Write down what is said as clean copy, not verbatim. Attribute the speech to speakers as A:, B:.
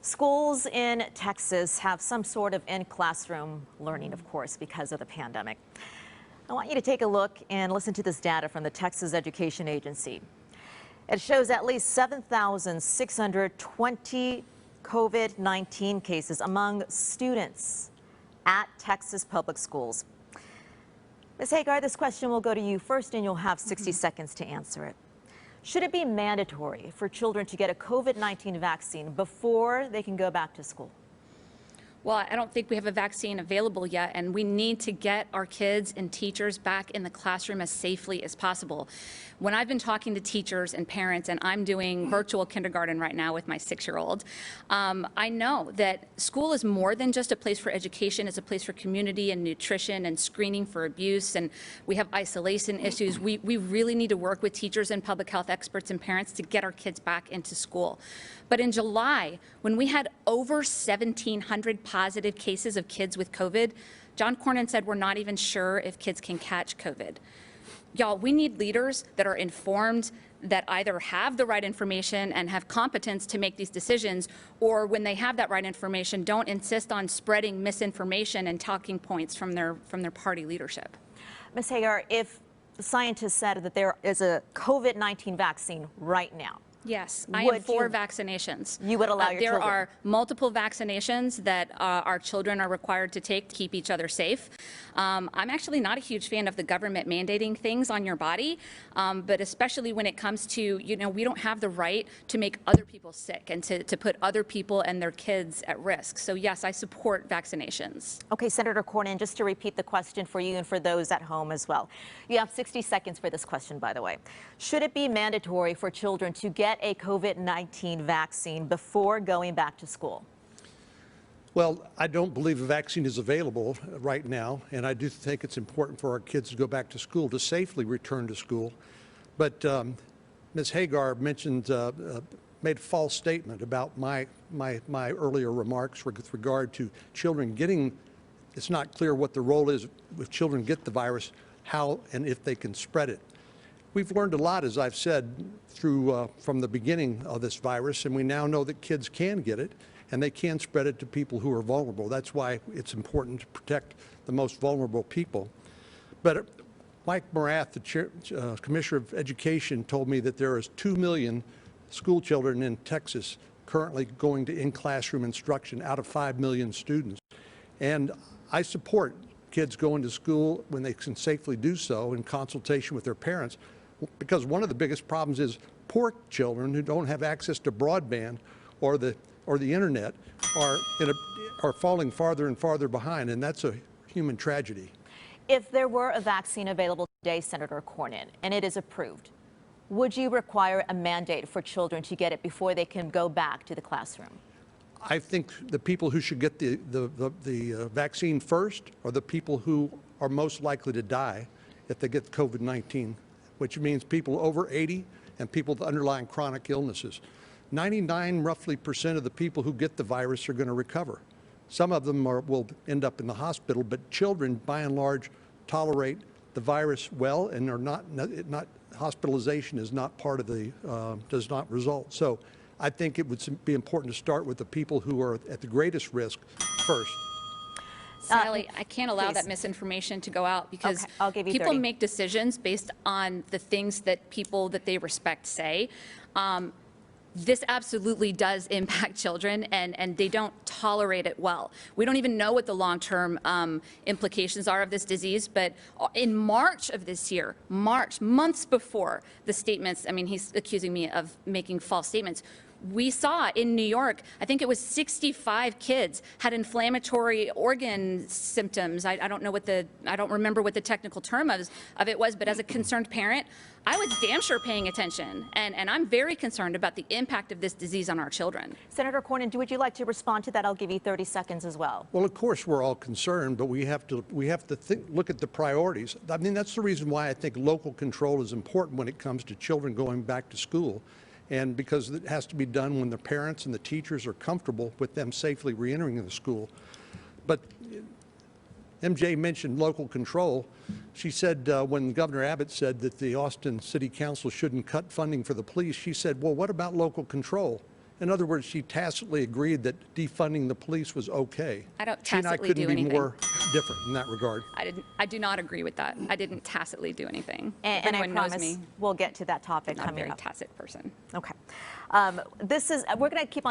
A: Schools in Texas have some sort of in-classroom learning, of course, because of the pandemic. I want you to take a look and listen to this data from the Texas Education Agency. It shows at least 7,620 COVID-19 cases among students at Texas public schools. Ms. Hegar, this question will go to you first, and you'll have 60 seconds to answer it. Should it be mandatory for children to get a COVID-19 vaccine before they can go back to school?
B: Well, I don't think we have a vaccine available yet, and we need to get our kids and teachers back in the classroom as safely as possible. When I've been talking to teachers and parents, and I'm doing virtual kindergarten right now with my 6-year-old, I know that school is more than just a place for education. It's a place for community and nutrition and screening for abuse, and we have isolation issues. We really need to work with teachers and public health experts and parents to get our kids back into school. But in July, when we had over 1,700 positive cases of kids with COVID, John Cornyn said we're not even sure if kids can catch COVID. Y'all, we need leaders that are informed, that either have the right information and have competence to make these decisions, or when they have that right information, don't insist on spreading misinformation and talking points from their party leadership.
A: Ms. Hegar, if scientists said that there is a COVID-19 vaccine right now,
B: yes, I am for vaccinations.
A: You would allow your children?
B: There are multiple vaccinations that our children are required to take to keep each other safe. I'm actually not a huge fan of the government mandating things on your body, but especially when it comes to, we don't have the right to make other people sick and to put other people and their kids at risk. So yes, I support vaccinations.
A: Okay, Senator Cornyn, just to repeat the question for you and for those at home as well. You have 60 seconds for this question, by the way. Should it be mandatory for children to get a COVID-19 vaccine before going back to school?
C: Well, I don't believe a vaccine is available right now, and I do think it's important for our kids to go back to school, to safely return to school. But Ms. Hegar mentioned, made a false statement about my earlier remarks with regard to children getting. It's not clear what the role is if children get the virus, how and if they can spread it. We've learned a lot, as I've said, from the beginning of this virus, and we now know that kids can get it, and they can spread it to people who are vulnerable. That's why it's important to protect the most vulnerable people. But Mike Morath, the Commissioner of Education, told me that there is 2 million school children in Texas currently going to in-classroom instruction out of 5 million students. And I support kids going to school when they can safely do so in consultation with their parents, because one of the biggest problems is poor children who don't have access to broadband or the internet are falling farther and farther behind, and that's a human tragedy.
A: If there were a vaccine available today, Senator Cornyn, and it is approved, would you require a mandate for children to get it before they can go back to the classroom?
C: I think the people who should get the vaccine first are the people who are most likely to die if they get COVID-19, which means people over 80 and people with underlying chronic illnesses. 99% roughly of the people who get the virus are going to recover. Some of them will end up in the hospital, but children, by and large, tolerate the virus well, and are not hospitalization is not part of the does not result. So I think it would be important to start with the people who are at the greatest risk first.
B: Sally, I can't allow that misinformation to go out, because
A: I'll give you
B: people
A: 30.
B: make decisions based on the things that people that they respect say. This absolutely does impact children, and they don't tolerate it well. We don't even know what the long-term implications are of this disease, but in March of this year, months before the statements, I mean, he's accusing me of making false statements, we saw in New York, I think it was 65 kids had inflammatory organ symptoms. I don't remember what the technical term of it was, but as a concerned parent, I was damn sure paying attention, and I'm very concerned about the impact of this disease on our children.
A: Senator Cornyn, would you like to respond to that? I'll give you 30 seconds as well.
C: Well, of course we're all concerned, but we have to look at the priorities. I mean, that's the reason why I think local control is important when it comes to children going back to school. And because it has to be done when the parents and the teachers are comfortable with them safely reentering the school. But MJ mentioned local control. She said when Governor Abbott said that the Austin City Council shouldn't cut funding for the police, she said, well, what about local control? In other words, she tacitly agreed that defunding the police was okay.
B: I don't
C: She and I
B: tacitly do
C: couldn't be
B: anything.
C: more different in that regard.
B: I do not agree with that. I didn't tacitly do anything. If
A: And I
B: anyone knows
A: promise
B: me,
A: we'll get to that topic
B: I'm not a
A: coming
B: very
A: up.
B: tacit person.
A: Okay. We're going to keep on